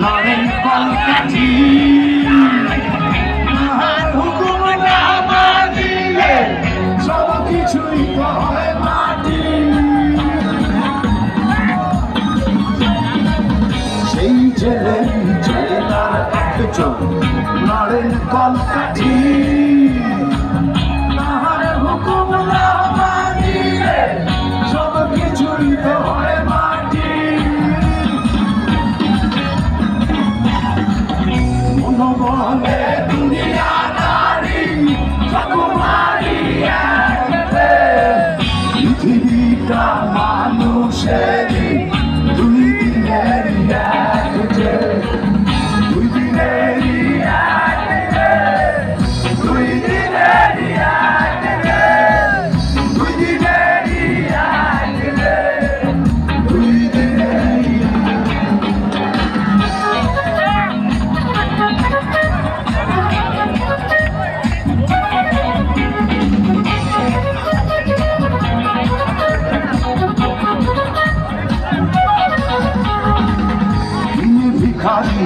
লড়েন কলকাঠি আর হুকুম না মানিলে সব কিছুই তো হয় মাটি। সেই জেলে জেলার একজন লড়েন কলকাঠি আর হুকুম না মানিলে সব কিছুই তো হয় মাটি। মনোবলে দুনিয়া নারী রাজকুমারী পৃথিবীটা মানুষেরই দুই দিনেরই এক যে, দুই দিনেরই এক যে, দুই দিনেরই এক যে, দুই দিনেরই এক যে, দুই দিনেরই ভিখারি